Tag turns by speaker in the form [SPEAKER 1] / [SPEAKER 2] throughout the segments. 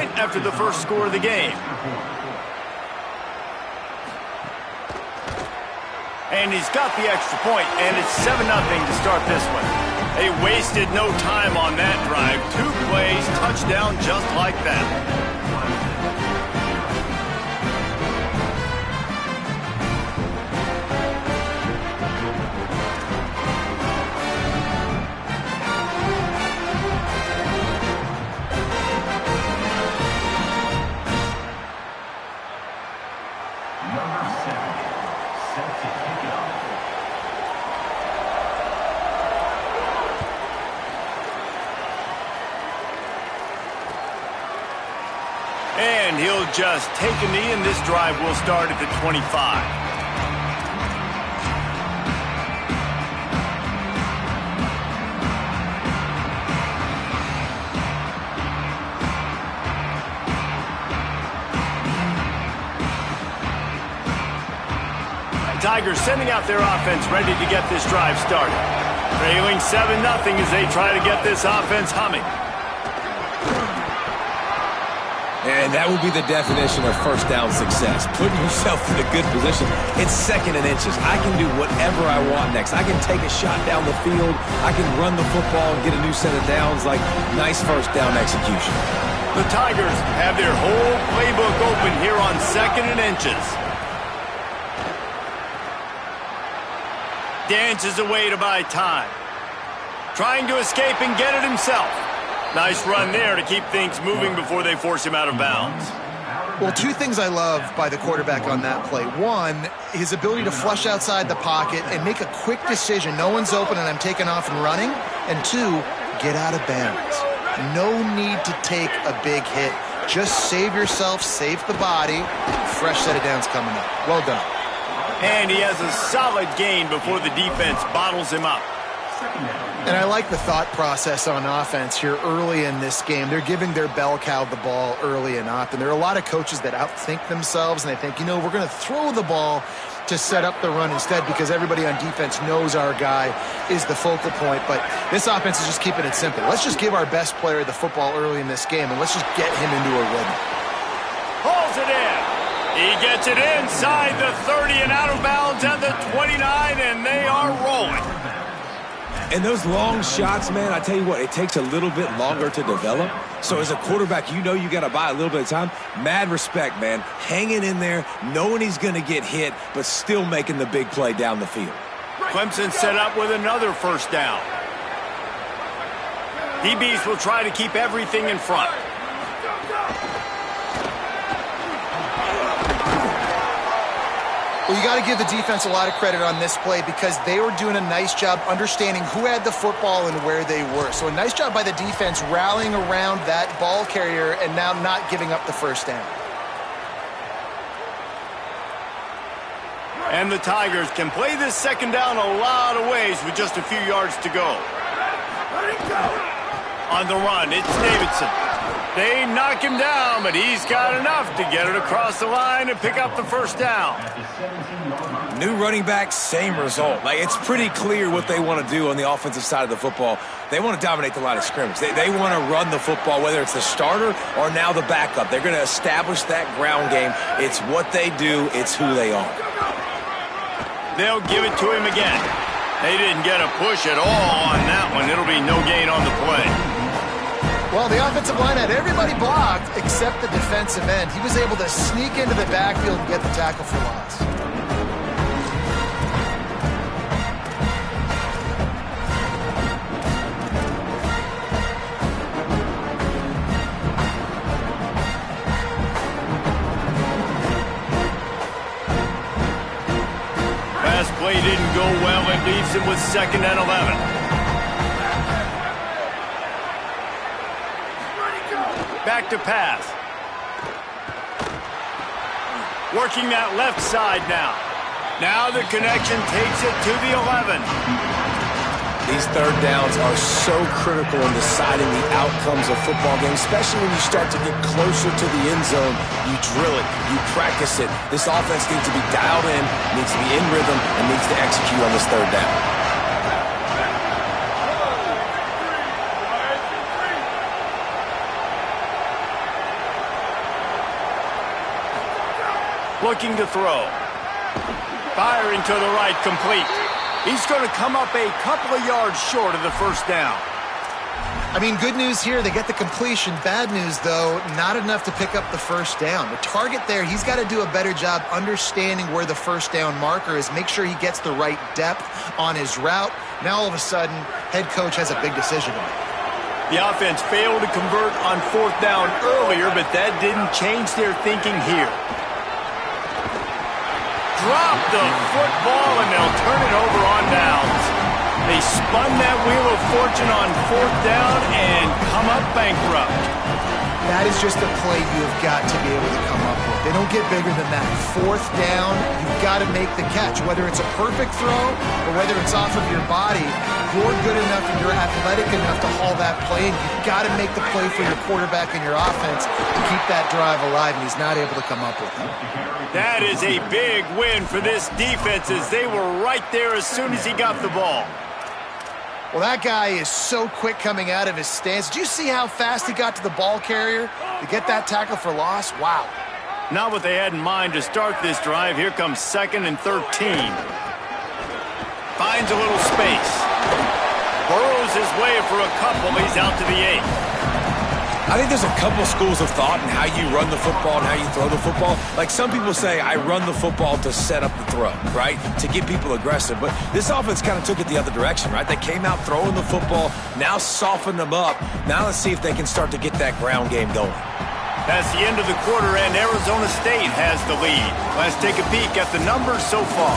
[SPEAKER 1] point after the first score of the game. And he's got the extra point, and it's 7-0 to start this one. They wasted no time on that drive. 2 plays, touchdown just like that. And he'll just take a knee, and this drive will start at the 25. Tigers sending out their offense ready to get this drive started. Trailing 7-0 as they try to get this offense humming.
[SPEAKER 2] And that will be the definition of first down success. Putting yourself in a good position. It's 2nd and inches. I can do whatever I want next. I can take a shot down the field. I can run the football and get a new set of downs. Like, nice first down execution.
[SPEAKER 1] The Tigers have their whole playbook open here on 2nd and inches. Dances away to buy time. Trying to escape and get it himself. Nice run there to keep things moving before they force him out of bounds.
[SPEAKER 3] Well, 2 things I love by the quarterback on that play. 1, his ability to flush outside the pocket and make a quick decision. No one's open and I'm taking off and running. And 2, get out of bounds. No need to take a big hit. Just save yourself, save the body. Fresh set of downs coming up. Well done.
[SPEAKER 1] And he has a solid gain before the defense bottles him up.
[SPEAKER 3] And I like the thought process on offense here early in this game. They're giving their bell cow the ball early and often. There are a lot of coaches that outthink themselves, and they think, we're going to throw the ball to set up the run instead because everybody on defense knows our guy is the focal point. But this offense is just keeping it simple. Let's just give our best player the football early in this game, and let's just get him into a rhythm.
[SPEAKER 1] Pulls it in. He gets it inside the 30 and out of bounds at the 29, and they are rolling.
[SPEAKER 2] And those long shots, man, I tell you what, it takes a little bit longer to develop. So as a quarterback, you got to buy a little bit of time. Mad respect, man. Hanging in there, knowing he's going to get hit, but still making the big play down the field.
[SPEAKER 1] Clemson set up with another first down. DBs will try to keep everything in front.
[SPEAKER 3] Well, you got to give the defense a lot of credit on this play because they were doing a nice job understanding who had the football and where they were. So a nice job by the defense rallying around that ball carrier and now not giving up the first down.
[SPEAKER 1] And the Tigers can play this second down a lot of ways with just a few yards to go. On the run, it's Davidson. They knock him down, but he's got enough to get it across the line and pick up the first down.
[SPEAKER 2] New running back, same result. Like, it's pretty clear what they want to do on the offensive side of the football. They want to dominate the line of scrimmage. They want to run the football, whether it's the starter or now the backup. They're going to establish that ground game. It's what they do. It's who they are.
[SPEAKER 1] They'll give it to him again. They didn't get a push at all on that one. It'll be no gain on the play.
[SPEAKER 3] Well, the offensive line had everybody blocked except the defensive end. He was able to sneak into the backfield and get the tackle for loss.
[SPEAKER 1] Pass play didn't go well. It leaves him with 2nd and 11. Back to pass. Working that left side now. Now the connection takes it to the 11.
[SPEAKER 2] These third downs are so critical in deciding the outcomes of football games, especially when you start to get closer to the end zone. You drill it, you practice it. This offense needs to be dialed in, needs to be in rhythm, and needs to execute on this third down.
[SPEAKER 1] Looking to throw. Firing to the right, complete. He's going to come up a couple of yards short of the first down.
[SPEAKER 3] I mean, good news here, they get the completion. Bad news, though, not enough to pick up the first down. The target there, he's got to do a better job understanding where the first down marker is, make sure he gets the right depth on his route. Now, all of a sudden, head coach has a big decision to make.
[SPEAKER 1] The offense failed to convert on fourth down earlier, but that didn't change their thinking here. Drop the football, and they'll turn it over on downs. They spun that wheel of fortune on fourth down and come up bankrupt.
[SPEAKER 3] That is just a play you've got to be able to come up with. They don't get bigger than that. Fourth down, you've got to make the catch. Whether it's a perfect throw or whether it's off of your body, you're good enough and you're athletic enough to haul that play, and you've got to make the play for your quarterback and your offense to keep that drive alive, and he's not able to come up with it.
[SPEAKER 1] That is a big win for this defense, as they were right there as soon as he got the ball.
[SPEAKER 3] Well, that guy is so quick coming out of his stance. Did you see how fast he got to the ball carrier to get that tackle for loss? Wow.
[SPEAKER 1] Not what they had in mind to start this drive. Here comes 2nd and 13. Finds a little space. Burrows his way for a couple. He's out to the 8.
[SPEAKER 2] I think there's a couple schools of thought in how you run the football and how you throw the football. Like, some people say, I run the football to set up the throw, right? To get people aggressive. But this offense kind of took it the other direction, right? They came out throwing the football, now softened them up. Now let's see if they can start to get that ground game going.
[SPEAKER 1] That's the end of the quarter, and Arizona State has the lead. Let's take a peek at the numbers so far.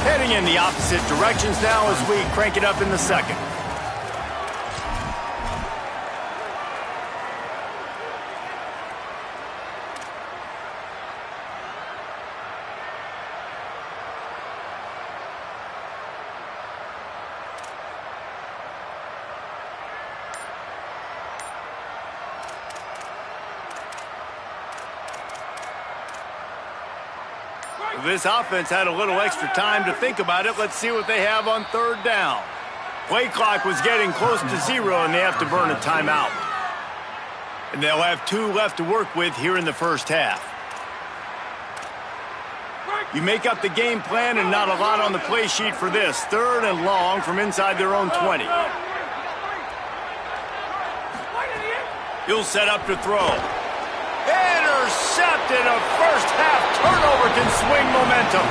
[SPEAKER 1] Heading in the opposite directions now as we crank it up in the second. This offense had a little extra time to think about it. Let's see what they have on third down. Play clock was getting close to 0, and they have to burn a timeout. And they'll have 2 left to work with here in the first half. You make up the game plan, and not a lot on the play sheet for this. 3rd and long from inside their own 20. He'll set up to throw. Intercepted. A first half turnover can swing momentum.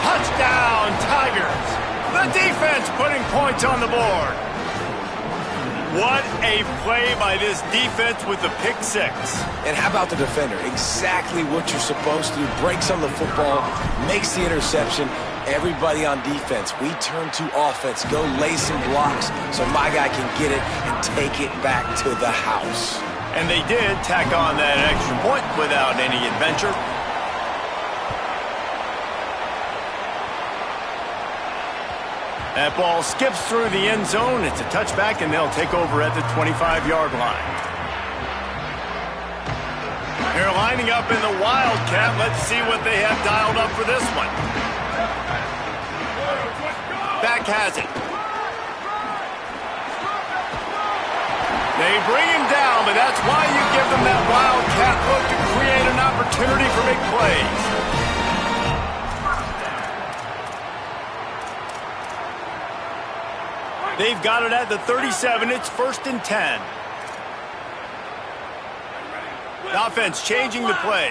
[SPEAKER 1] Touchdown, Tigers. The defense putting points on the board. What a play by this defense with the pick 6.
[SPEAKER 2] And how about the defender? Exactly what you're supposed to do. Breaks on the football, makes the interception. Everybody on defense, we turn to offense. Go lay some blocks so my guy can get it and take it back to the house.
[SPEAKER 1] And they did tack on that extra point without any adventure. That ball skips through the end zone. It's a touchback, and they'll take over at the 25-yard line. They're lining up in the Wildcat. Let's see what they have dialed up for this one. Back has it. They bring him down, but that's why you give them that Wildcat look to create an opportunity for big plays. They've got it at the 37. It's 1st and 10. The offense changing the play.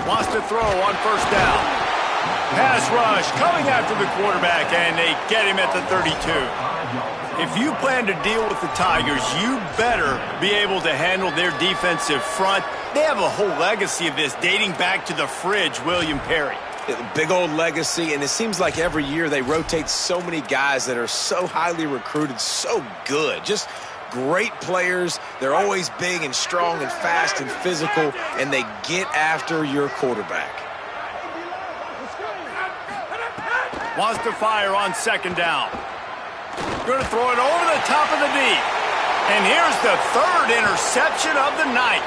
[SPEAKER 1] Wants to throw on first down. Pass rush coming after the quarterback, and they get him at the 32. If you plan to deal with the Tigers, you better be able to handle their defensive front. They have a whole legacy of this dating back to the fridge, William Perry.
[SPEAKER 2] Big old legacy, and it seems like every year they rotate so many guys that are so highly recruited, so good, just great players. They're always big and strong and fast and physical, and they get after your quarterback.
[SPEAKER 1] Wants to fire on 2nd down. Going to throw it over the top of the deep. And here's the 3rd interception of the night.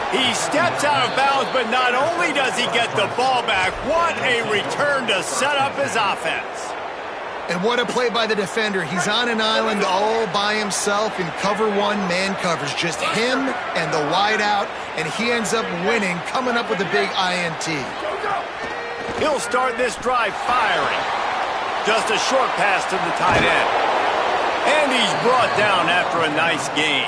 [SPEAKER 1] He steps out of bounds, but not only does he get the ball back, what a return to set up his offense.
[SPEAKER 3] And what a play by the defender. He's on an island all by himself in cover one man coverage. Just him and the wide out, and he ends up winning, coming up with a big INT.
[SPEAKER 1] He'll start this drive firing. Just a short pass to the tight end. And he's brought down after a nice gain.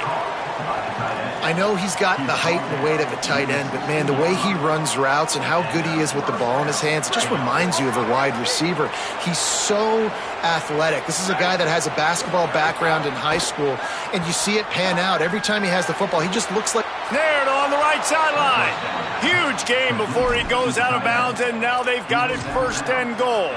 [SPEAKER 3] I know he's got the height and weight of a tight end, but man, the way he runs routes and how good he is with the ball in his hands, it just reminds you of a wide receiver. He's so athletic. This is a guy that has a basketball background in high school, and you see it pan out. Every time he has the football, he just looks like...
[SPEAKER 1] Snared on the right sideline. Huge gain before he goes out of bounds, and now they've got it 1st and goal.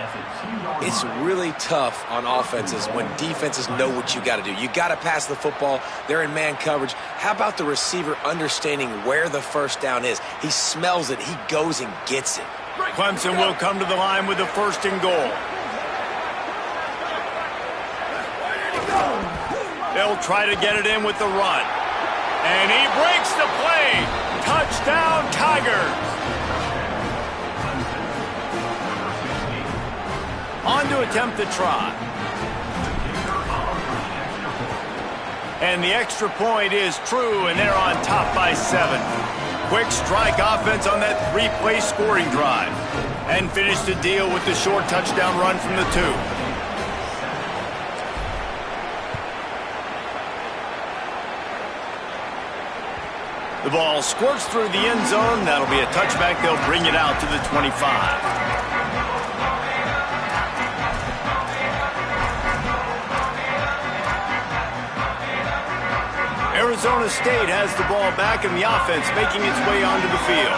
[SPEAKER 2] It's really tough on offenses when defenses know what you got to do. You got to pass the football. They're in man coverage. How about the receiver understanding where the 1st down is? He smells it. He goes and gets it.
[SPEAKER 1] Clemson will come to the line with the 1st and goal. They'll try to get it in with the run. And he breaks the play. Touchdown, Tigers. On to attempt the try. And the extra point is true, and they're on top by 7. Quick strike offense on that 3-play scoring drive. And finish the deal with the short touchdown run from the 2. The ball squirts through the end zone. That'll be a touchback. They'll bring it out to the 25. Arizona State has the ball back in the offense, making its way onto the field.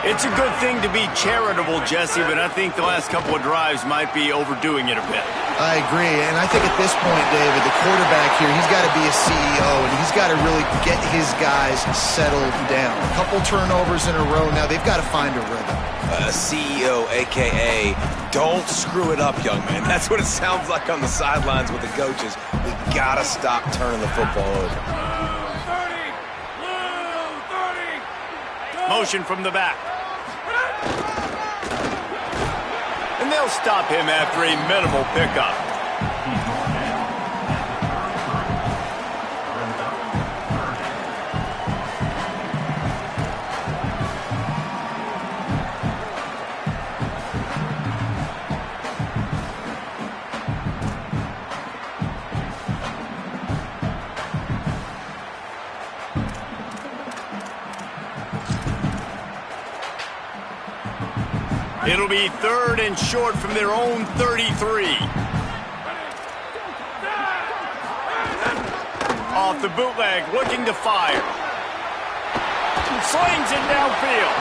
[SPEAKER 1] It's a good thing to be charitable, Jesse, but I think the last couple of drives might be overdoing it a bit.
[SPEAKER 3] I agree, and I think at this point, David, the quarterback here, he's got to be a CEO, and he's got to really get his guys settled down. A couple turnovers in a row now. They've got to find a rhythm.
[SPEAKER 2] A CEO, a.k.a. don't screw it up, young man. That's what it sounds like on the sidelines with the coaches. We got to stop turning the football over.
[SPEAKER 1] Motion from the back. And they'll stop him after a minimal pickup. It'll be 3rd and short from their own 33. Off the bootleg, looking to fire. Slings it downfield.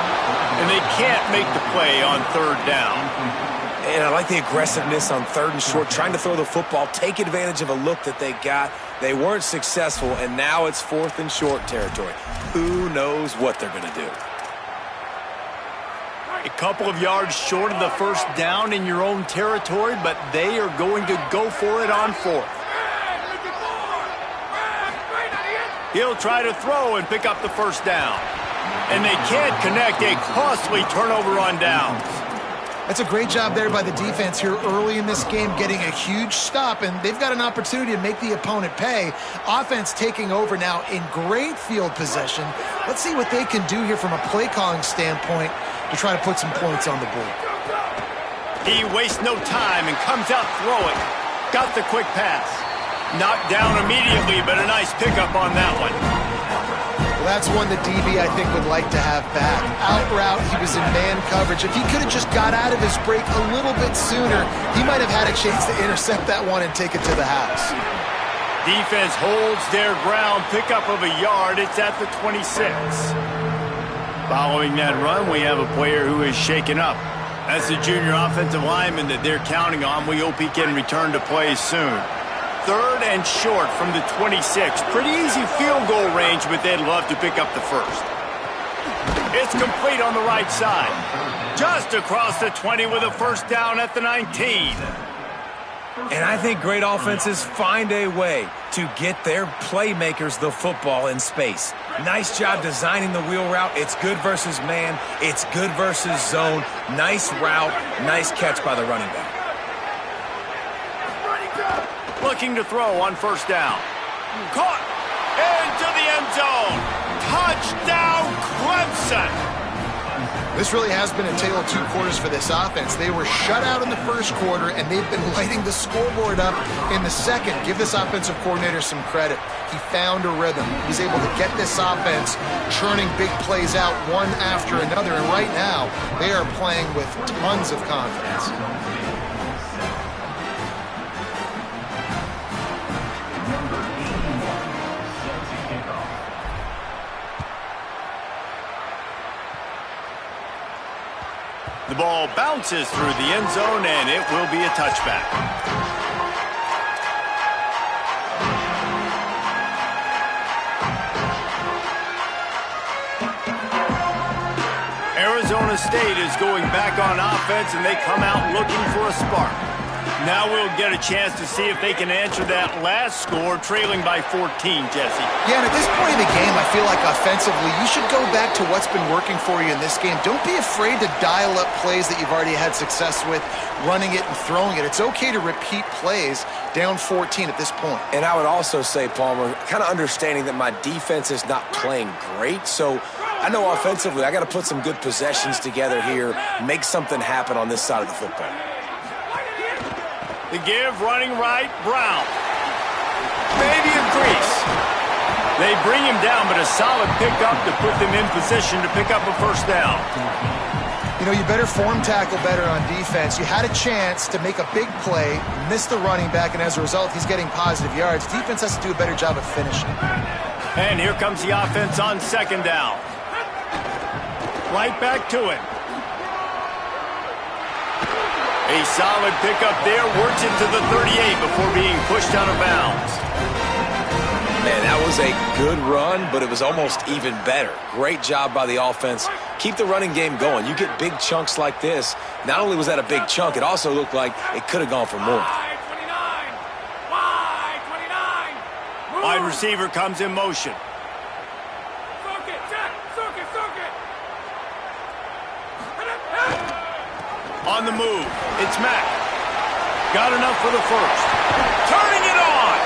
[SPEAKER 1] And they can't make the play on 3rd down.
[SPEAKER 2] And I like the aggressiveness on 3rd and short, trying to throw the football, take advantage of a look that they got. They weren't successful, and now it's 4th and short territory. Who knows what they're going to do?
[SPEAKER 1] A couple of yards short of the 1st down in your own territory, but they are going to go for it on 4th. He'll try to throw and pick up the 1st down. And they can't connect, a costly turnover on downs.
[SPEAKER 3] That's a great job there by the defense here early in this game, getting a huge stop, and they've got an opportunity to make the opponent pay. Offense taking over now in great field possession. Let's see what they can do here from a play calling standpoint to try to put some points on the board.
[SPEAKER 1] He wastes no time and comes out throwing. Got the quick pass. Knocked down immediately, but a nice pickup on that one.
[SPEAKER 3] Well, that's one that DB, I think, would like to have back. Out route, he was in man coverage. If he could have just got out of his break a little bit sooner, he might have had a chance to intercept that one and take it to the house.
[SPEAKER 1] Defense holds their ground, pickup of a yard. It's at the 26. Following that run, we have a player who is shaken up. That's the junior offensive lineman that they're counting on. We hope he can return to play soon. 3rd and short from the 26. Pretty easy field goal range, but they'd love to pick up the 1st. It's complete on the right side. Just across the 20 with a 1st down at the 19.
[SPEAKER 2] And I think great offenses find a way to get their playmakers the football in space. Nice job designing the wheel route. It's good versus man. It's good versus zone. Nice route. Nice catch by the running back.
[SPEAKER 1] looking to throw on first down. Caught into the end zone. Touchdown, Clemson.
[SPEAKER 3] This really has been a tale of two quarters for this offense. They were shut out in the first quarter, and they've been lighting the scoreboard up in the second. Give this offensive coordinator some credit. He found a rhythm. He was able to get this offense churning big plays out one after another, and right now they are playing with tons of confidence.
[SPEAKER 1] The ball bounces through the end zone, and it will be a touchback. Arizona State is going back on offense, and they come out looking for a spark. Now we'll get a chance to see if they can answer that last score, trailing by 14, Jesse.
[SPEAKER 3] Yeah, and at this point in the game, I feel like offensively, you should go back to what's been working for you in this game. Don't be afraid to dial up plays that you've already had success with, running it and throwing it. It's okay to repeat plays down 14 at this point.
[SPEAKER 2] And I would also say, Palmer, kind of understanding that my defense is not playing great, so I know offensively I got to put some good possessions together here, make something happen on this side of the football.
[SPEAKER 1] The give, running right, Brown. Maybe a crease. They bring him down, but a solid pickup to put them in position to pick up a first down.
[SPEAKER 3] You know, you better form tackle better on defense. You had a chance to make a big play, miss the running back, and as a result, he's getting positive yards. Defense has to do a better job of finishing.
[SPEAKER 1] And here comes the offense on second down. Right back to it. A solid pickup there, works it to the 38 before being pushed out of bounds.
[SPEAKER 2] Man, that was a good run, but it was almost even better. Great job by the offense. Keep the running game going. You get big chunks like this. Not only was that a big chunk, it also looked like it could have gone for more.
[SPEAKER 1] Wide receiver comes in motion. On the move, it's Mack. Got enough for the first. Turning it on.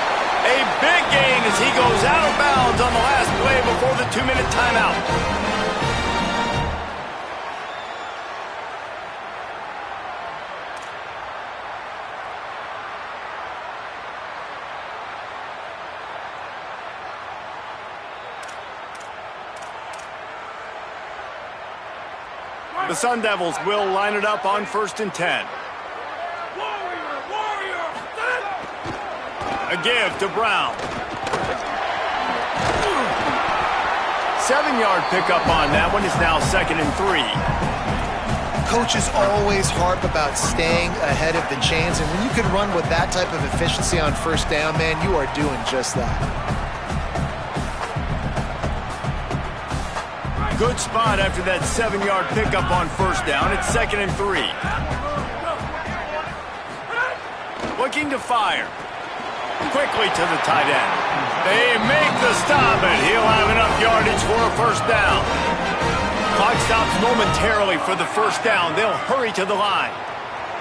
[SPEAKER 1] A big gain as he goes out of bounds on the last play before the 2-minute timeout. The Sun Devils will line it up on 1st and 10. A give to Brown. 7-yard pickup on that one is now 2nd and 3.
[SPEAKER 3] Coaches always harp about staying ahead of the chains, and when you can run with that type of efficiency on first down, man, you are doing just that.
[SPEAKER 1] Good spot after that 7-yard pickup on first down. It's 2nd and 3. Looking to fire. Quickly to the tight end. They make the stop, and he'll have enough yardage for a first down. Clock stops momentarily for the first down. They'll hurry to the line.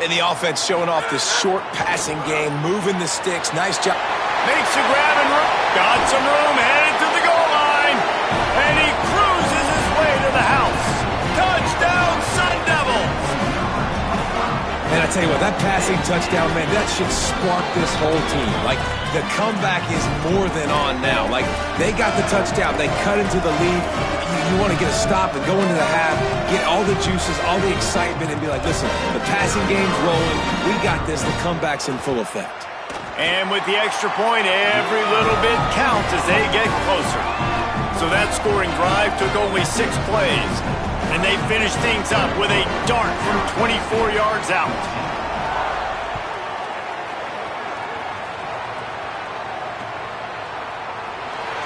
[SPEAKER 2] And the offense showing off this short passing game, moving the sticks. Nice job.
[SPEAKER 1] Makes a grab and got some room, headed to the goal line. And he cruises his way to the house. Touchdown, Sun Devils.
[SPEAKER 2] And I tell you what, that passing touchdown, man, that should spark this whole team. Like, the comeback is more than on now. Like, they got the touchdown. They cut into the lead. You want to get a stop and go into the half, get all the juices, all the excitement, and be like, listen, the passing game's rolling. We got this. The comeback's in full effect.
[SPEAKER 1] And with the extra point, every little bit counts as they get closer. So that scoring drive took only 6 plays. And they finished things up with a dart from 24 yards out.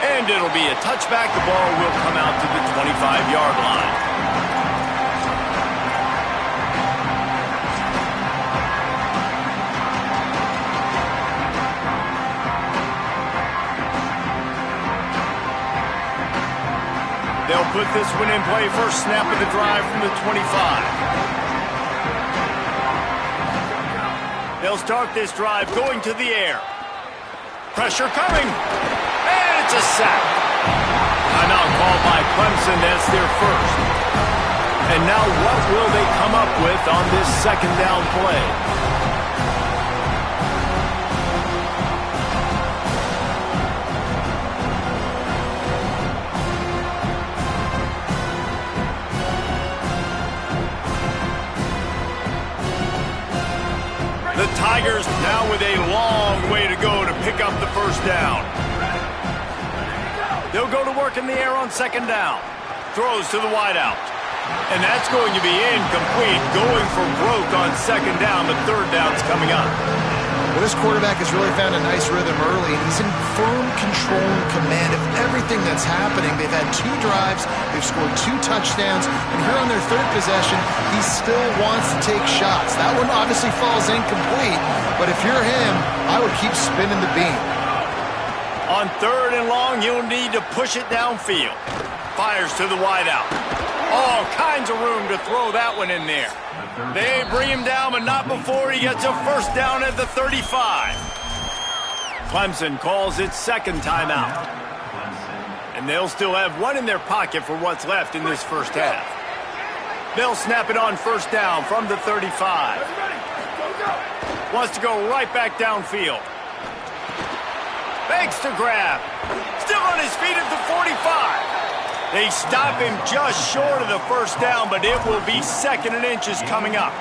[SPEAKER 1] And it'll be a touchback. The ball will come out to the 25-yard line. They'll put this one in play. First snap of the drive from the 25. They'll start this drive going to the air. Pressure coming. And it's a sack. Timeout called by Clemson. That's their first. And now what will they come up with on this second down play? The Tigers now with a long way to go to pick up the first down. They'll go to work in the air on second down. Throws to the wideout. And that's going to be incomplete. Going for broke on second down. The third down's coming up.
[SPEAKER 3] Well, this quarterback has really found a nice rhythm early, and he's in firm control and command of everything that's happening. They've had 2 drives, they've scored 2 touchdowns, and here on their third possession, he still wants to take shots. That one obviously falls incomplete, but if you're him, I would keep spinning the beam.
[SPEAKER 1] On third and long, you'll need to push it downfield. Fires to the wideout. All kinds of room to throw that one in there. They bring him down, but not before he gets a first down at the 35. Clemson calls its second timeout. And they'll still have one in their pocket for what's left in this first half. They'll snap it on first down from the 35. Wants to go right back downfield. Fakes to grab. Still on his feet at the 45. They stop him just short of the first down, but it will be second and inches coming up.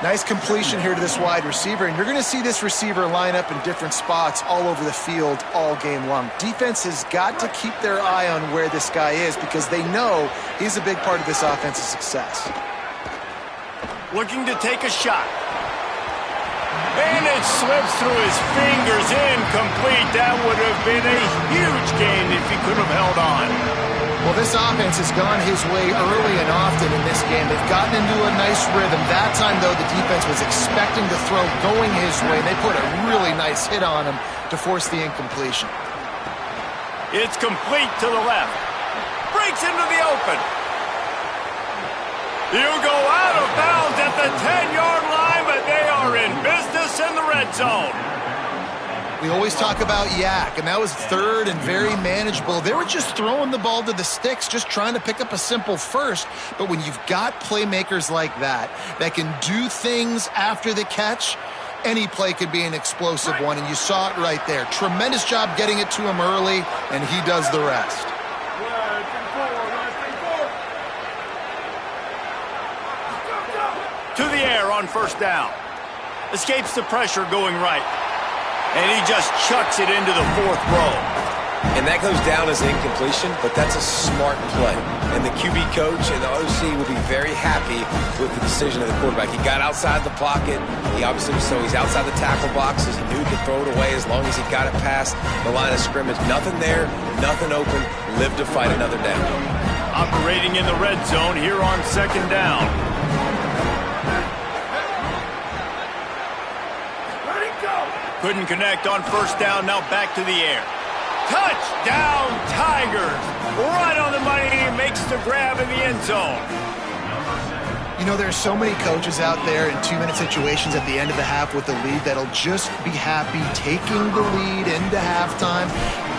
[SPEAKER 3] Nice completion here to this wide receiver, and you're going to see this receiver line up in different spots all over the field all game long. Defense has got to keep their eye on where this guy is because they know he's a big part of this offense's success.
[SPEAKER 1] Looking to take a shot. And it slips through his fingers, incomplete. That would have been a huge gain if he could have held on.
[SPEAKER 3] Well, this offense has gone his way early and often in this game. They've gotten into a nice rhythm. That time, though, the defense was expecting the throw going his way. They put a really nice hit on him to force the incompletion.
[SPEAKER 1] It's complete to the left. Breaks into the open. You go out of bounds at the 10-yard line, but they are in business in the red zone.
[SPEAKER 3] We always talk about Yak, and that was third and very manageable. They were just throwing the ball to the sticks, just trying to pick up a simple first. But when you've got playmakers like that can do things after the catch, any play could be an explosive one, and you saw it right there. Tremendous job getting it to him early, and he does the rest.
[SPEAKER 1] To the air on first down. Escapes the pressure going right. And he just chucks it into the fourth row.
[SPEAKER 2] And that goes down as incompletion, but that's a smart play. And the QB coach and the OC will be very happy with the decision of the quarterback. He got outside the pocket. He obviously, so he's outside the tackle boxes. He knew he could throw it away as long as he got it past the line of scrimmage. Nothing there, nothing open. Live to fight another down.
[SPEAKER 1] Operating in the red zone here on second down. Couldn't connect on first down, now back to the air. Touchdown, Tigers! Right on the money, he makes the grab in the end zone.
[SPEAKER 3] You know, there's so many coaches out there in 2-minute situations at the end of the half with the lead that'll just be happy taking the lead into halftime.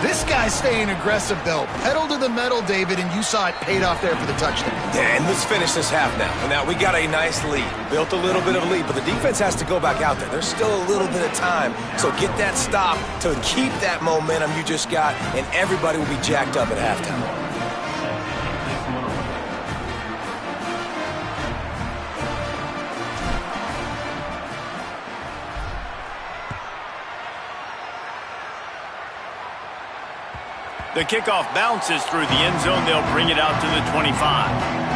[SPEAKER 3] This guy's staying aggressive, though. Pedal to the metal, David, and you saw it paid off there for the touchdown.
[SPEAKER 2] Yeah, and let's finish this half now. And now we got a nice lead. Built a little bit of a lead, but the defense has to go back out there. There's still a little bit of time. So get that stop to keep that momentum you just got, and everybody will be jacked up at halftime.
[SPEAKER 1] The kickoff bounces through the end zone. They'll bring it out to the 25.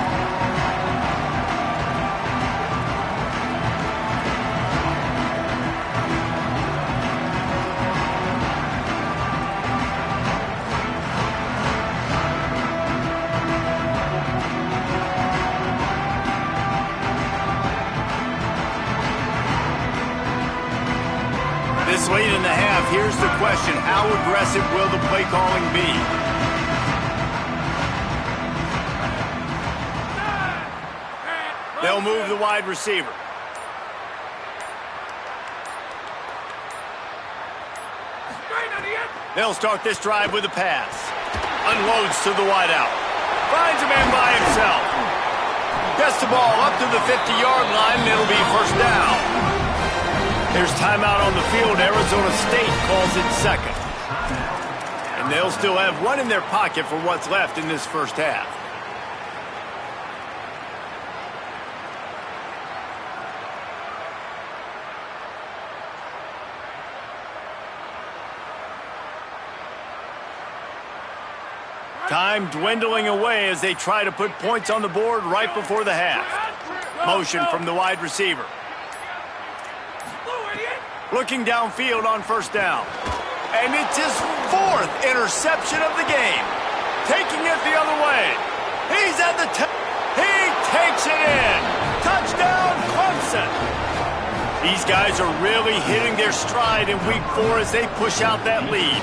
[SPEAKER 1] This late in the half, here's the question. How aggressive will the play calling be? They'll move the wide receiver. They'll start this drive with a pass. Unloads to the wideout. Finds a man by himself. Gets the ball up to the 50-yard line, and it'll be first down. There's timeout on the field. Arizona State calls it second. And they'll still have one in their pocket for what's left in this first half. Time dwindling away as they try to put points on the board right before the half. Motion from the wide receiver. Looking downfield on first down. And it's his fourth interception of the game. Taking it the other way. He's at the he takes it in. Touchdown, Clemson. These guys are really hitting their stride in week 4 as they push out that lead.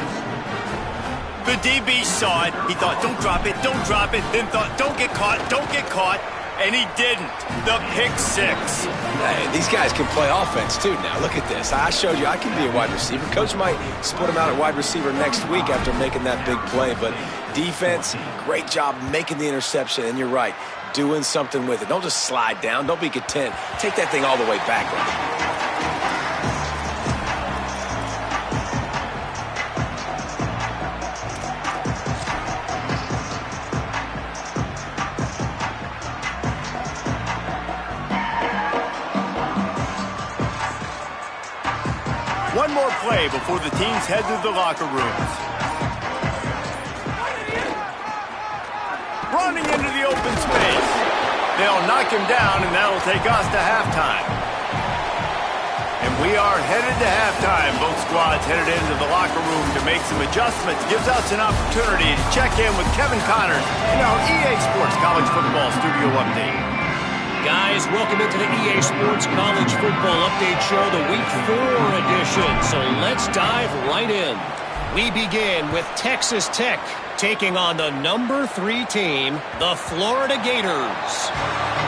[SPEAKER 1] The DB saw it. He thought, don't drop it, don't drop it. Then thought, don't get caught, don't get caught. And he didn't. The pick 6.
[SPEAKER 2] Hey, these guys can play offense, too, now. Look at this. I showed you I can be a wide receiver. Coach might split him out at wide receiver next week after making that big play. But defense, great job making the interception. And you're right, doing something with it. Don't just slide down. Don't be content. Take that thing all the way back.
[SPEAKER 1] One more play before the teams head to the locker rooms. Running into the open space. They'll knock him down, and that'll take us to halftime. And we are headed to halftime. Both squads headed into the locker room to make some adjustments. Gives us an opportunity to check in with Kevin Connors in our EA Sports College Football Studio Update.
[SPEAKER 4] Guys, welcome into the EA Sports College Football Update Show, the Week 4 edition. So let's dive right in. We begin with Texas Tech taking on the number 3 team, the Florida Gators.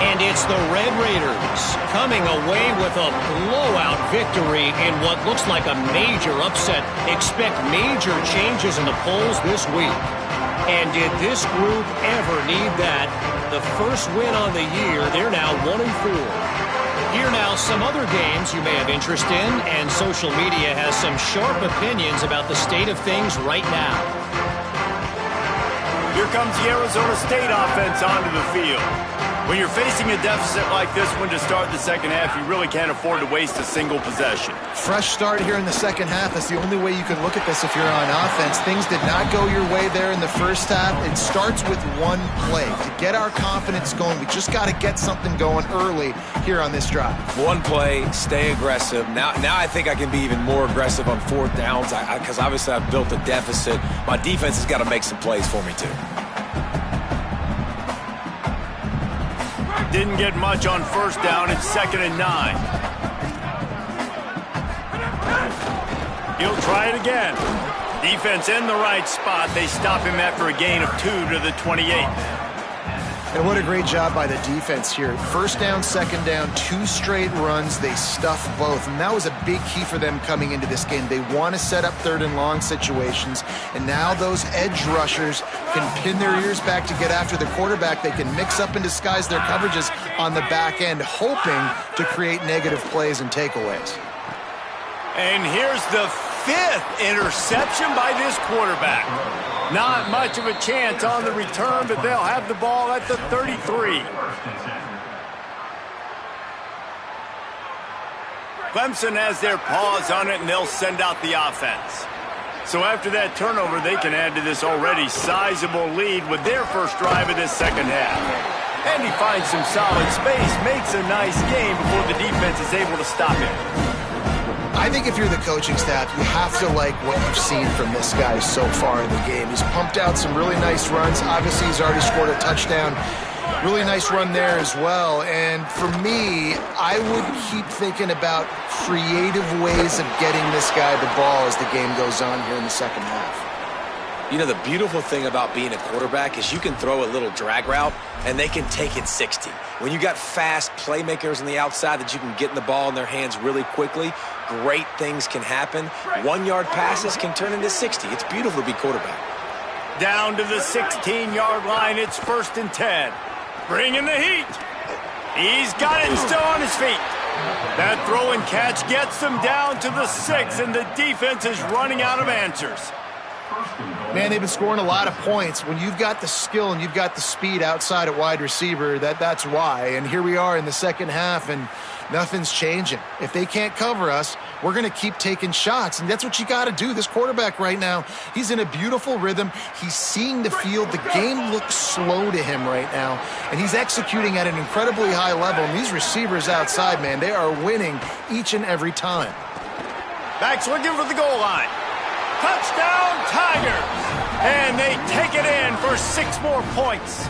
[SPEAKER 4] And it's the Red Raiders coming away with a blowout victory in what looks like a major upset. Expect major changes in the polls this week. And did this group ever need that? The first win on the year, they're now 1-4. Here now, some other games you may have interest in, and social media has some sharp opinions about the state of things right now.
[SPEAKER 1] Here comes the Arizona State offense onto the field. When you're facing a deficit like this one to start the second half, you really can't afford to waste a single possession.
[SPEAKER 3] Fresh start here in the second half. That's the only way you can look at this if you're on offense. Things did not go your way there in the first half. It starts with one play. To get our confidence going, we just got to get something going early here on this drive.
[SPEAKER 2] One play, stay aggressive. Now I think I can be even more aggressive on 4th downs because obviously I've built a deficit. My defense has got to make some plays for me, too.
[SPEAKER 1] Didn't get much on first down. It's 2nd and 9. He'll try it again. Defense in the right spot. They stop him after a gain of 2 to the 28.
[SPEAKER 3] And what a great job by the defense here. First down, second down, 2 straight runs. They stuffed both. And that was a big key for them coming into this game. They want to set up 3rd and long situations. And now those edge rushers can pin their ears back to get after the quarterback. They can mix up and disguise their coverages on the back end, hoping to create negative plays and takeaways.
[SPEAKER 1] And here's the 5th interception by this quarterback. Not much of a chance on the return, but they'll have the ball at the 33. Clemson has their paws on it, and they'll send out the offense. So after that turnover, they can add to this already sizable lead with their first drive of this second half. And he finds some solid space, makes a nice game before the defense is able to stop him.
[SPEAKER 3] I think if you're the coaching staff, you have to like what you've seen from this guy so far in the game. He's pumped out some really nice runs. Obviously, he's already scored a touchdown. Really nice run there as well. And for me, I would keep thinking about creative ways of getting this guy the ball as the game goes on here in the second half.
[SPEAKER 2] You know, the beautiful thing about being a quarterback is you can throw a little drag route, and they can take it 60. When you got fast playmakers on the outside that you can get in the ball in their hands really quickly, great things can happen. 1-yard passes can turn into 60. It's beautiful to be quarterback.
[SPEAKER 1] Down to the 16-yard line, it's 1st and 10. Bringing the heat. He's got it and still on his feet. That throw and catch gets them down to the 6, and the defense is running out of answers.
[SPEAKER 3] Man, they've been scoring a lot of points. When you've got the skill and you've got the speed outside at wide receiver, that's why. And here we are in the second half, and nothing's changing. If they can't cover us, we're going to keep taking shots, and that's what you got to do. This quarterback right now, he's in a beautiful rhythm. He's seeing the field. The game looks slow to him right now, and he's executing at an incredibly high level. And these receivers outside, man, they are winning each and every time.
[SPEAKER 1] Backs looking for the goal line. Touchdown, Tigers! And they take it in for 6 more points.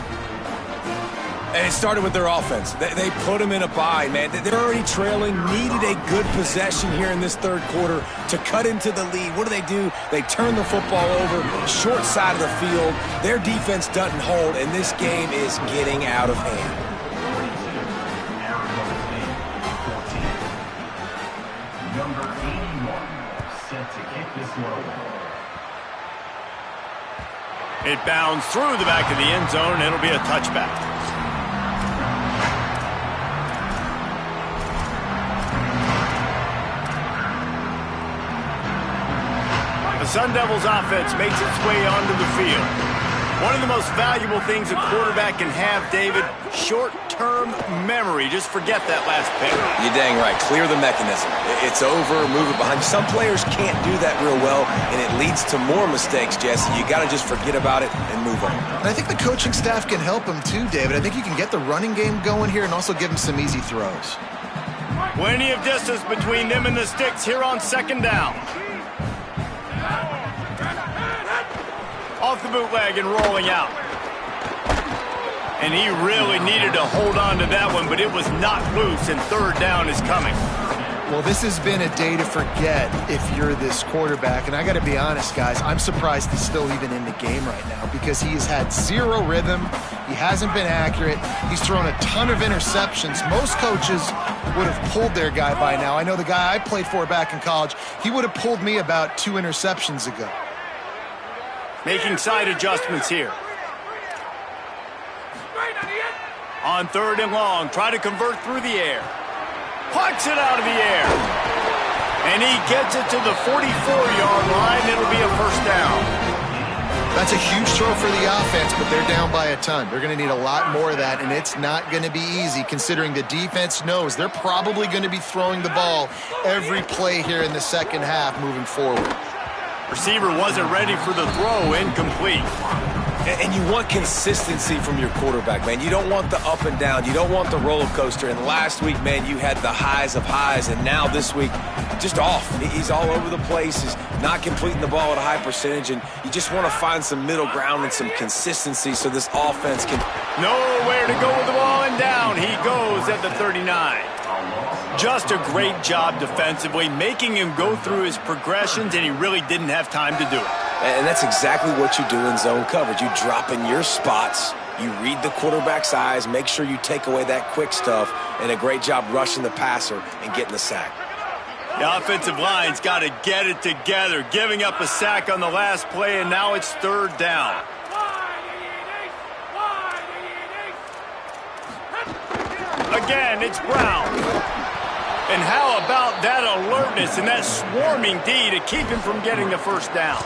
[SPEAKER 2] And it started with their offense. They put them in a bind, man. They're already trailing, needed a good possession here in this third quarter to cut into the lead. What do? They turn the football over, short side of the field. Their defense doesn't hold, and this game is getting out of hand.
[SPEAKER 5] Number 81, set to kick this one away.
[SPEAKER 1] It bounds through the back of the end zone, and it'll be a touchback. The Sun Devils offense makes its way onto the field. One of the most valuable things a quarterback can have, David, short-term memory. Just forget that last pick.
[SPEAKER 2] You're dang right. Clear the mechanism. It's over, move it behind. Some players can't do that real well, and it leads to more mistakes, Jesse. You got to just forget about it and move on.
[SPEAKER 3] And I think the coaching staff can help him too, David. I think you can get the running game going here and also give him some easy throws.
[SPEAKER 1] Plenty of distance between them and the sticks here on 2nd down. Off the bootleg and rolling out. And he really needed to hold on to that one, but it was not loose, and 3rd down is coming.
[SPEAKER 3] Well, this has been a day to forget if you're this quarterback. And I got to be honest, guys, I'm surprised he's still even in the game right now because he has had 0 rhythm. He hasn't been accurate. He's thrown a ton of interceptions. Most coaches would have pulled their guy by now. I know the guy I played for back in college, he would have pulled me about 2 interceptions ago.
[SPEAKER 1] Making side adjustments here. On 3rd and long, try to convert through the air. Plucks it out of the air. And he gets it to the 44-yard line. It'll be a 1st down.
[SPEAKER 3] That's a huge throw for the offense, but they're down by a ton. They're going to need a lot more of that, and it's not going to be easy considering the defense knows they're probably going to be throwing the ball every play here in the second half moving forward.
[SPEAKER 1] Receiver wasn't ready for the throw, incomplete.
[SPEAKER 2] And you want consistency from your quarterback, man. You don't want the up and down. You don't want the roller coaster. And last week, man, you had the highs of highs. And now this week, just off. He's all over the place. He's not completing the ball at a high percentage. And you just want to find some middle ground and some consistency so this offense can...
[SPEAKER 1] Nowhere to go with the ball, and down he goes at the 39. Just a great job defensively, making him go through his progressions, and he really didn't have time to do it.
[SPEAKER 2] And that's exactly what you do in zone coverage. You drop in your spots, you read the quarterback's eyes, make sure you take away that quick stuff, and a great job rushing the passer and getting the sack.
[SPEAKER 1] The offensive line's got to get it together, giving up a sack on the last play, and now it's 3rd down. Again, it's Brown. And how about that alertness and that swarming D to keep him from getting the 1st down?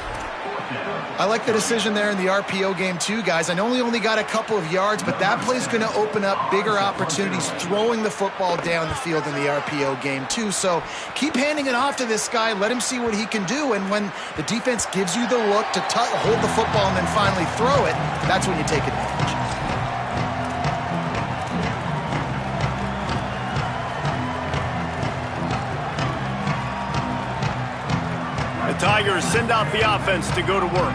[SPEAKER 3] I like the decision there in the RPO game too, guys. I know he only got a couple of yards, but that play's going to open up bigger opportunities throwing the football down the field in the RPO game too. So keep handing it off to this guy. Let him see what he can do. And when the defense gives you the look to hold the football and then finally throw it, that's when you take advantage.
[SPEAKER 1] The Tigers send out the offense to go to work.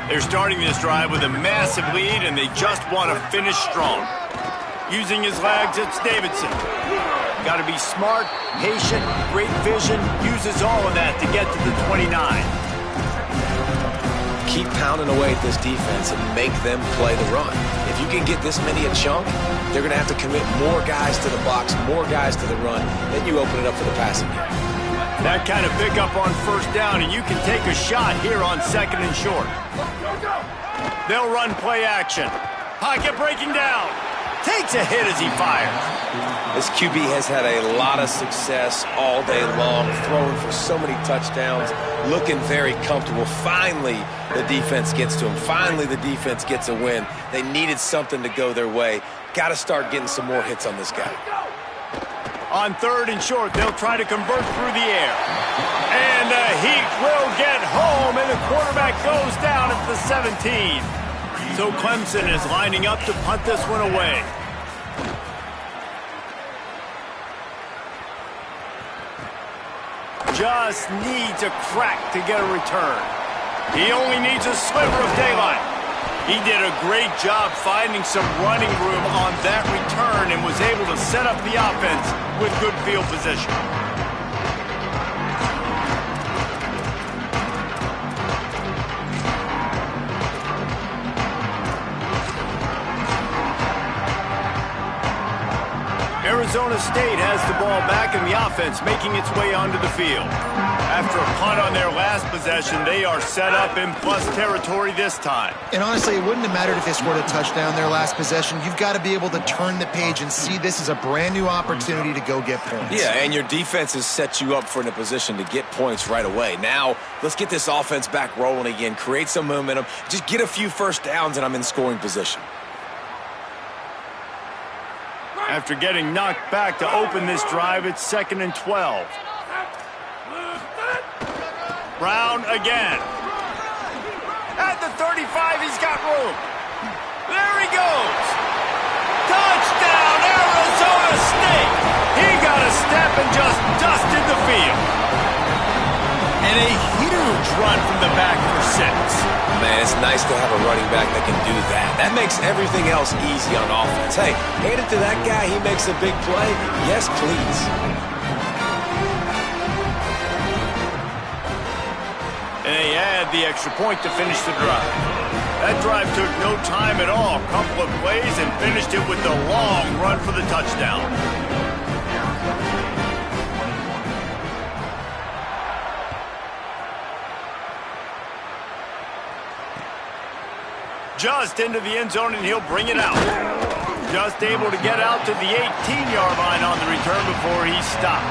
[SPEAKER 1] They're starting this drive with a massive lead, and they just want to finish strong. Using his legs, it's Davidson. Got to be smart, patient, great vision, uses all of that to get to the 29.
[SPEAKER 2] keep pounding away at this defense and make them play the run. If you can get this many a chunk, they're going to have to commit more guys to the box, more guys to the run, then you open it up for the passing game.
[SPEAKER 1] That kind of pickup on first down, and you can take a shot here on 2nd and short. They'll run play action. Pocket breaking down. Takes a hit as he fires.
[SPEAKER 2] This QB has had a lot of success all day long, throwing for so many touchdowns, looking very comfortable. Finally, the defense gets to him. Finally, the defense gets a win. They needed something to go their way. Got to start getting some more hits on this guy.
[SPEAKER 1] On 3rd and short, they'll try to convert through the air. And the Heat will get home, and the quarterback goes down at the 17. So Clemson is lining up to punt this one away. Just needs a crack to get a return. He only needs a sliver of daylight. He did a great job finding some running room on that return and was able to set up the offense with good field position. Arizona State has the ball back in the offense, making its way onto the field. After a punt on their last possession, they are set up in plus territory this time.
[SPEAKER 3] And honestly, it wouldn't have mattered if they scored a touchdown their last possession. You've got to be able to turn the page and see this as a brand new opportunity to go get points.
[SPEAKER 2] Yeah, and your defense has set you up for a position to get points right away. Now, let's get this offense back rolling again, create some momentum, just get a few first downs, and I'm in scoring position.
[SPEAKER 1] After getting knocked back to open this drive, it's 2nd and 12. Brown again. At the 35, he's got room. There he goes. Touchdown, Arizona State. He got a step and just dusted the field. And a huge run from the back for 6.
[SPEAKER 2] Man, it's nice to have a running back that can do that. That makes everything else easy on offense. Hey, hand it to that guy. He makes a big play. Yes, please.
[SPEAKER 1] And they add the extra point to finish the drive. That drive took no time at all. A couple of plays and finished it with the long run for the touchdown. Just into the end zone, and he'll bring it out. Just able to get out to the 18-yard line on the return before he stopped.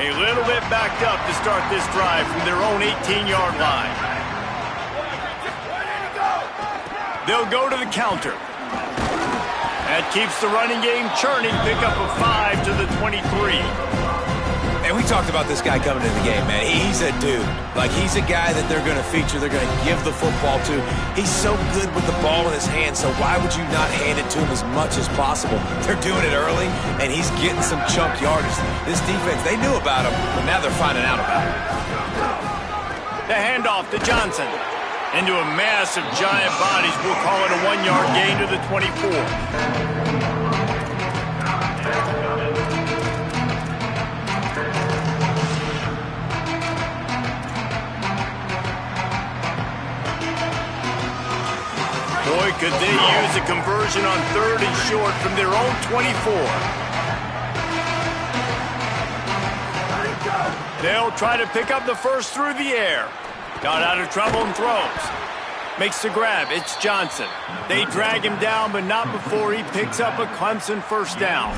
[SPEAKER 1] A little bit backed up to start this drive from their own 18-yard line. They'll go to the counter. That keeps the running game churning. Pick up a 5 to the 23.
[SPEAKER 2] And we talked about this guy coming into the game, man. He's a dude. Like, he's a guy that they're going to feature, they're going to give the football to. He's so good with the ball in his hand, so why would you not hand it to him as much as possible? They're doing it early, and he's getting some chunk yardage. This defense, they knew about him, but now they're finding out about him.
[SPEAKER 1] The handoff to Johnson. Into a mass of giant bodies. We'll call it a 1-yard gain to the 24. Boy, could they use a conversion on 3rd and short from their own 24. They'll try to pick up the first through the air. Got out of trouble and throws. Makes the grab. It's Johnson. They drag him down, but not before he picks up a Clemson first down.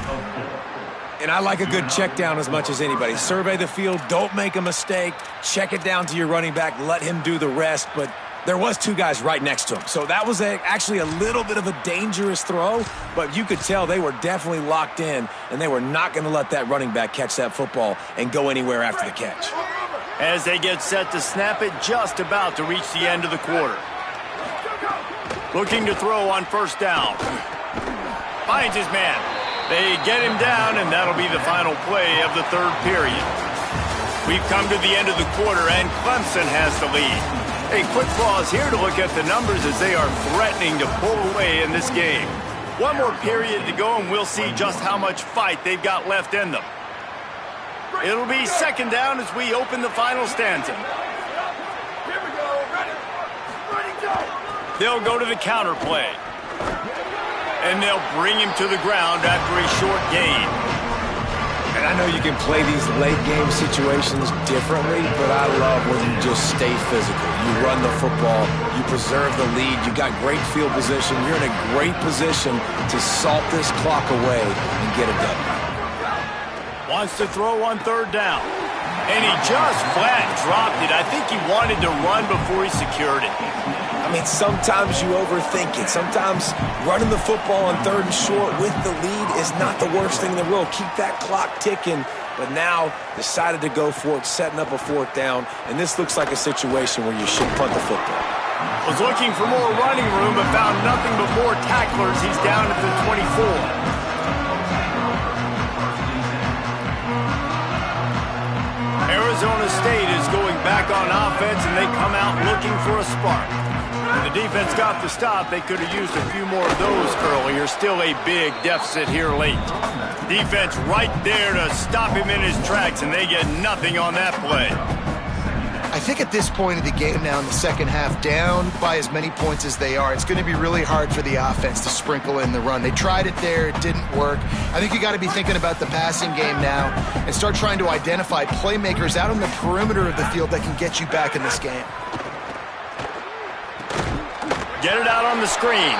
[SPEAKER 2] And I like a good check down as much as anybody. Survey the field. Don't make a mistake. Check it down to your running back. Let him do the rest. But there was 2 guys right next to him. So that was actually a little bit of a dangerous throw, but you could tell they were definitely locked in, and they were not going to let that running back catch that football and go anywhere after the catch.
[SPEAKER 1] As they get set to snap it, just about to reach the end of the quarter. Looking to throw on first down. Finds his man. They get him down, and that'll be the final play of the 3rd period. We've come to the end of the quarter, and Clemson has the lead. A quick pause here to look at the numbers as they are threatening to pull away in this game. One more period to go, and we'll see just how much fight they've got left in them. It'll be second down as we open the final stanza. They'll go to the counter play. And they'll bring him to the ground after a short gain.
[SPEAKER 2] And I know you can play these late-game situations differently, but I love when you just stay physical. You run the football, you preserve the lead, you got great field position, you're in a great position to salt this clock away and get a W.
[SPEAKER 1] Wants to throw on third down. And he just flat dropped it. I think he wanted to run before he secured it.
[SPEAKER 2] I mean, sometimes you overthink it. Sometimes running the football on third and short with the lead is not the worst thing in the world. Keep that clock ticking. But now decided to go for it, setting up a fourth down. And this looks like a situation where you should punt the football.
[SPEAKER 1] Was looking for more running room, but found nothing but more tacklers. He's down at the 24. Arizona State is going back on offense, and they come out looking for a spark. When the defense got the stop, they could have used a few more of those earlier. Still a big deficit here late. Defense right there to stop him in his tracks, and they get nothing on that play.
[SPEAKER 3] I think at this point of the game now in the second half, down by as many points as they are, it's going to be really hard for the offense to sprinkle in the run. They tried it there. It didn't work. I think you got to be thinking about the passing game now and start trying to identify playmakers out on the perimeter of the field that can get you back in this game.
[SPEAKER 1] Get it out on the screen.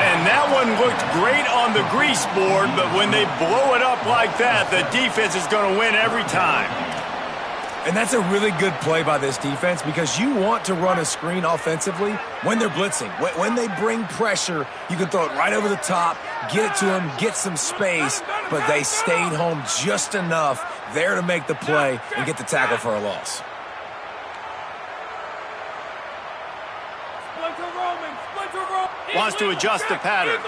[SPEAKER 1] And that one looked great on the grease board, but when they blow it up like that, the defense is going to win every time.
[SPEAKER 2] And that's a really good play by this defense because you want to run a screen offensively when they're blitzing. When they bring pressure, you can throw it right over the top, get it to them, get some space, but they stayed home just enough there to make the play and get the tackle for a loss.
[SPEAKER 1] Wants to adjust the pattern.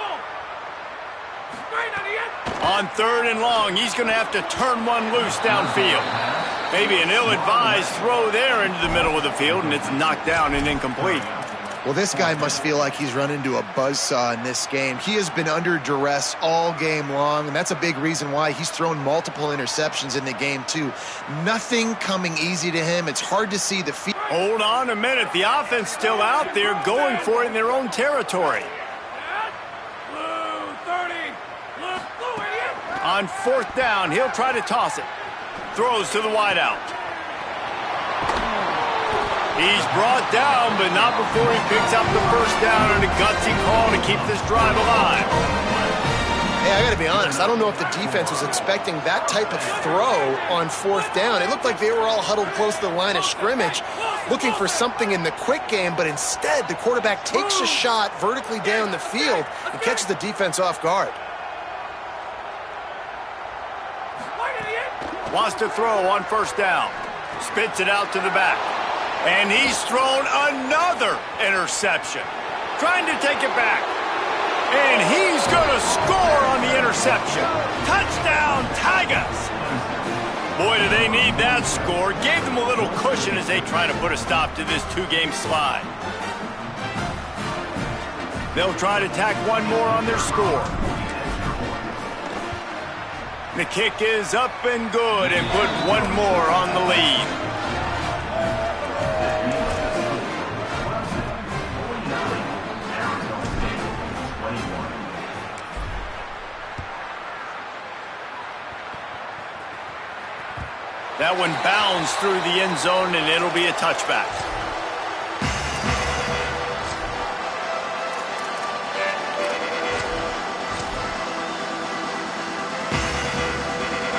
[SPEAKER 1] On third and long, he's going to have to turn one loose downfield. Maybe an ill-advised throw there into the middle of the field, and it's knocked down and incomplete.
[SPEAKER 3] Well, this guy must feel like he's run into a buzzsaw in this game. He has been under duress all game long, and that's a big reason why he's thrown multiple interceptions in the game, too. Nothing coming easy to him. It's hard to see the field.
[SPEAKER 1] Hold on a minute. The offense still out there going for it in their own territory. On fourth down, he'll try to toss it. Throws to the wideout. He's brought down, but not before he picks up the first down and a gutsy call to keep this drive alive.
[SPEAKER 3] Hey, I got to be honest. I don't know if the defense was expecting that type of throw on fourth down. It looked like they were all huddled close to the line of scrimmage, looking for something in the quick game, but instead the quarterback takes a shot vertically down the field and catches the defense off guard.
[SPEAKER 1] Wants to throw on first down. Spits it out to the back. And he's thrown another interception. Trying to take it back. And he's going to score on the interception. Touchdown, Tigers! Boy, do they need that score. Gave them a little cushion as they try to put a stop to this two-game slide. They'll try to tack one more on their score. The kick is up and good and put one more on the lead. That one bounds through the end zone, and it'll be a touchback.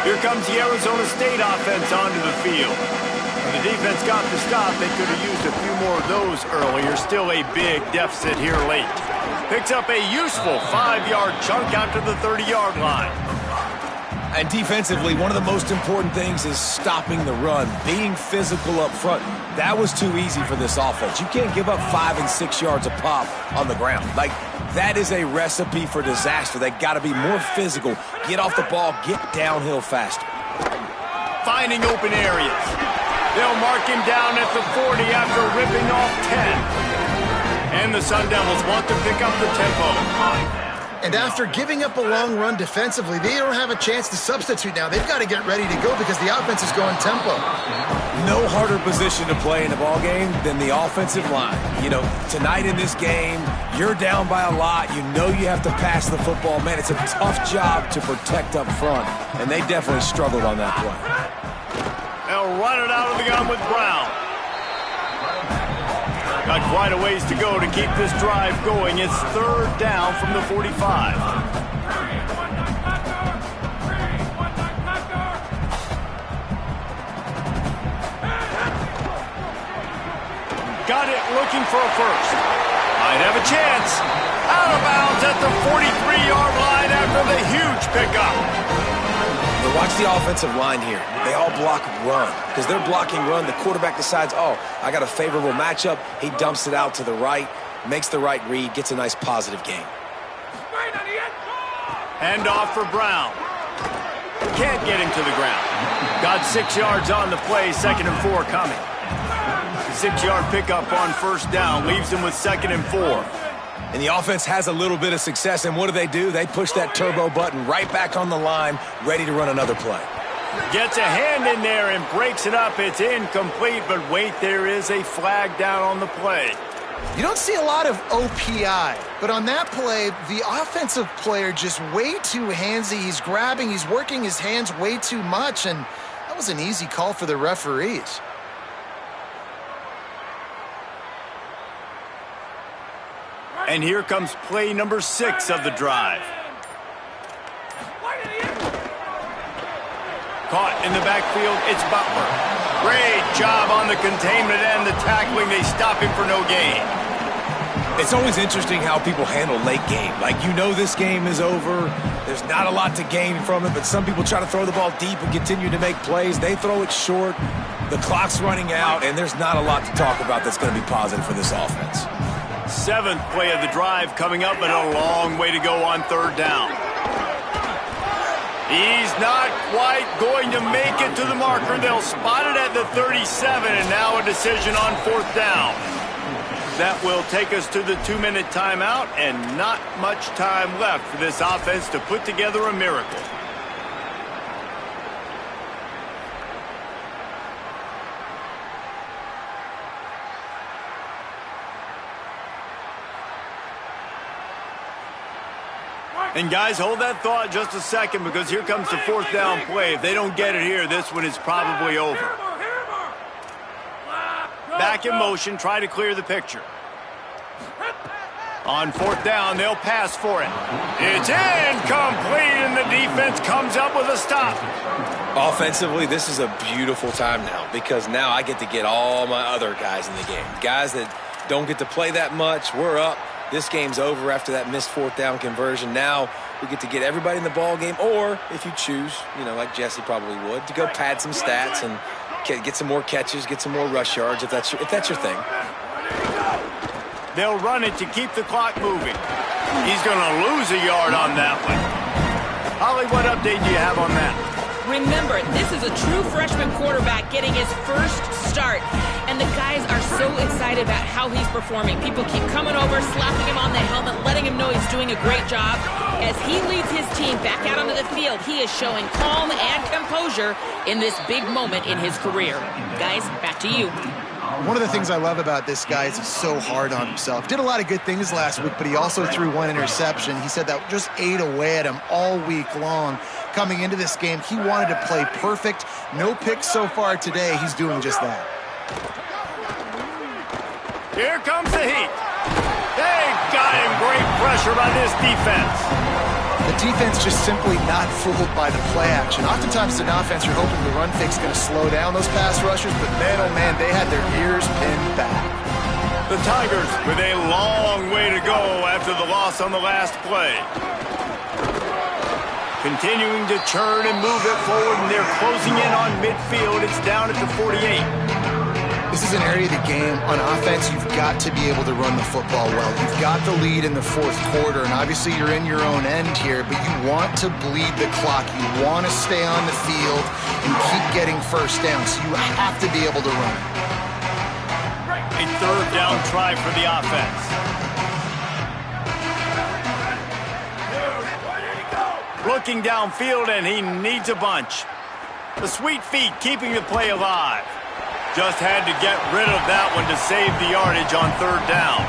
[SPEAKER 1] Here comes the Arizona State offense onto the field. When the defense got the stop, they could have used a few more of those earlier. Still a big deficit here late. Picks up a useful 5-yard chunk out to the 30-yard line.
[SPEAKER 2] And defensively, one of the most important things is stopping the run, being physical up front. That was too easy for this offense. You can't give up 5 and 6 yards a pop on the ground. Like, that is a recipe for disaster. They got to be more physical, get off the ball, get downhill faster.
[SPEAKER 1] Finding open areas. They'll mark him down at the 40 after ripping off 10. And the Sun Devils want to pick up the tempo.
[SPEAKER 3] And after giving up a long run defensively, they don't have a chance to substitute now. They've got to get ready to go because the offense is going tempo.
[SPEAKER 2] No harder position to play in a ball game than the offensive line. You know, tonight in this game, you're down by a lot. You know you have to pass the football. Man, it's a tough job to protect up front, and they definitely struggled on that play.
[SPEAKER 1] They'll run it out of the gun with Brown. Got quite a ways to go to keep this drive going. It's third down from the 45. Got it, looking for a first. Might have a chance. Out of bounds at the 43-yard line after the huge pickup.
[SPEAKER 2] But watch the offensive line here. They all block run. Because they're blocking run, the quarterback decides, oh, I got a favorable matchup. He dumps it out to the right, makes the right read, gets a nice positive gain.
[SPEAKER 1] Hand off for Brown. Can't get him to the ground. Got 6 yards on the play, 2nd and 4 coming. 6-yard pickup on first down, leaves him with 2nd and 4.
[SPEAKER 2] And the offense has a little bit of success, and what do? They push that turbo button right back on the line, ready to run another play.
[SPEAKER 1] Gets a hand in there and breaks it up. It's incomplete, but wait, there is a flag down on the play.
[SPEAKER 3] You don't see a lot of OPI, but on that play, the offensive player just way too handsy. He's grabbing, he's working his hands way too much, and that was an easy call for the referees.
[SPEAKER 1] And here comes play number 6 of the drive. Caught in the backfield, it's Butler. Great job on the containment and the tackling. They stop him for no gain.
[SPEAKER 2] It's always interesting how people handle late game. Like, you know this game is over. There's not a lot to gain from it, but some people try to throw the ball deep and continue to make plays. They throw it short. The clock's running out, and there's not a lot to talk about that's going to be positive for this offense.
[SPEAKER 1] 7th play of the drive coming up, but a long way to go on third down. He's not quite going to make it to the marker. They'll spot it at the 37, and now a decision on 4th down. That will take us to the 2-minute timeout, and not much time left for this offense to put together a miracle. And guys, hold that thought just a second, because here comes the 4th down play. If they don't get it here, this one is probably over. Back in motion, try to clear the picture. On 4th down, they'll pass for it. It's incomplete, and the defense comes up with a stop.
[SPEAKER 2] Offensively, this is a beautiful time now, because now I get to get all my other guys in the game. Guys that don't get to play that much, we're up. This game's over after that missed 4th down conversion. Now we get to get everybody in the ball game, or if you choose, you know, like Jesse probably would, to go pad some stats and get some more catches, get some more rush yards if that's your thing.
[SPEAKER 1] They'll run it to keep the clock moving. He's going to lose a yard on that one. Holly, what update do you have on that?
[SPEAKER 6] Remember, this is a true freshman quarterback getting his first start, and the guys are so excited about how he's performing. People keep coming over, slapping him on the helmet, letting him know he's doing a great job. As he leads his team back out onto the field, he is showing calm and composure in this big moment in his career. Guys, back to you.
[SPEAKER 3] One of the things I love about this guy is he's so hard on himself. Did a lot of good things last week, but he also threw one interception. He said that just ate away at him all week long. Coming into this game, he wanted to play perfect. No picks so far today. He's doing just that.
[SPEAKER 1] Here comes the heat. They got him. Great pressure by this defense.
[SPEAKER 3] The defense just simply not fooled by the play action. Oftentimes, an offense, you're hoping the run fake is going to slow down those pass rushers, but man, oh man, they had their ears pinned back.
[SPEAKER 1] The Tigers with a long way to go after the loss on the last play. Continuing to churn and move it forward, and they're closing in on midfield. It's down at the 48.
[SPEAKER 3] This is an area of the game. On offense, you've got to be able to run the football well. You've got the lead in the 4th quarter, and obviously you're in your own end here, but you want to bleed the clock. You want to stay on the field and keep getting first down, so you have to be able to run.
[SPEAKER 1] A 3rd down try for the offense. Looking downfield, and he needs a bunch. The sweet feet keeping the play alive. Just had to get rid of that one to save the yardage on third down.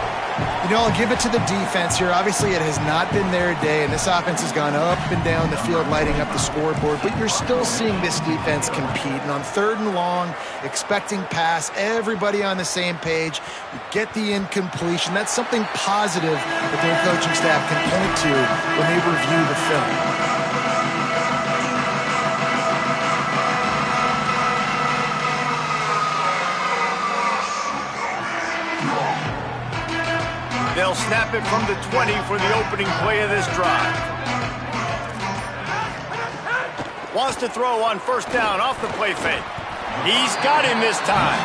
[SPEAKER 3] You know, I'll give it to the defense here. Obviously, it has not been their day, and this offense has gone up and down the field, lighting up the scoreboard, but you're still seeing this defense compete. And on third and long, expecting pass, everybody on the same page, you get the incompletion. That's something positive that their coaching staff can point to when they review the film.
[SPEAKER 1] They'll snap it from the 20 for the opening play of this drive. Wants to throw on first down off the play fake. He's got him this time.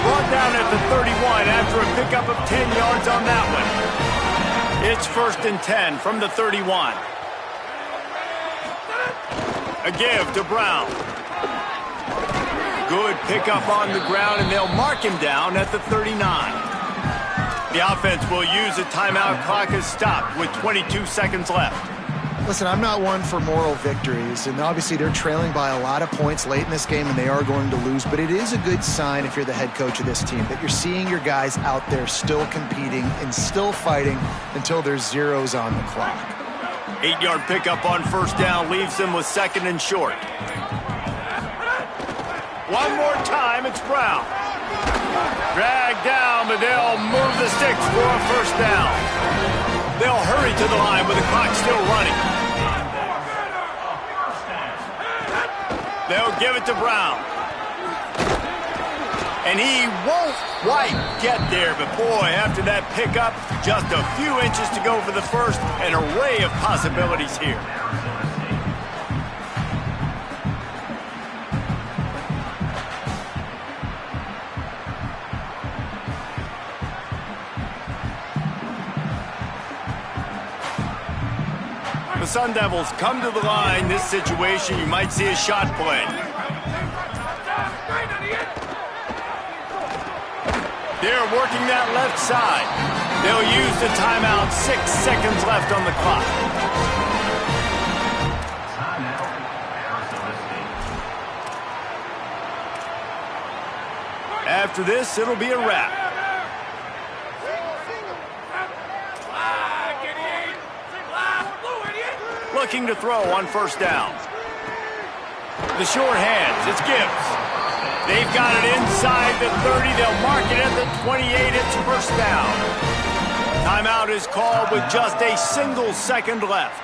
[SPEAKER 1] Brought down at the 31 after a pickup of 10 yards on that one. It's 1st and 10 from the 31. A give to Brown. Good pickup on the ground, and they'll mark him down at the 39. The offense will use a timeout. Clock is stopped with 22 seconds left.
[SPEAKER 3] Listen, I'm not one for moral victories, and obviously they're trailing by a lot of points late in this game, and they are going to lose, but it is a good sign if you're the head coach of this team that you're seeing your guys out there still competing and still fighting until there's zeros on the clock.
[SPEAKER 1] 8-yard pickup on first down leaves them with 2nd and short. One more time, it's Brown. Dragged down, but they'll move the sticks for a first down. They'll hurry to the line with the clock still running. They'll give it to Brown. And he won't quite get there, but boy, after that pickup, just a few inches to go for the first. An array of possibilities here. The Sun Devils come to the line. This situation, you might see a shot play. They're working that left side. They'll use the timeout. 6 seconds left on the clock. After this, it'll be a wrap. Looking to throw on first down. The short hands, it's Gibbs. They've got it inside the 30. They'll mark it at the 28. It's first down. Timeout is called with just a single second left.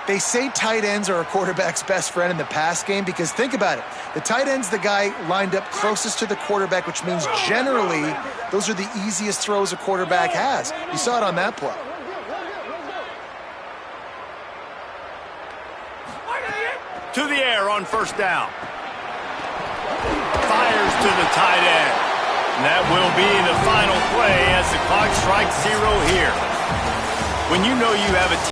[SPEAKER 3] They say tight ends are a quarterback's best friend in the pass game because think about it. The tight end's the guy lined up closest to the quarterback, which means generally those are the easiest throws a quarterback has. You saw it on that play.
[SPEAKER 1] To the air on first down. Fires to the tight end. And that will be the final play as the clock strikes 0 here. When you know you have a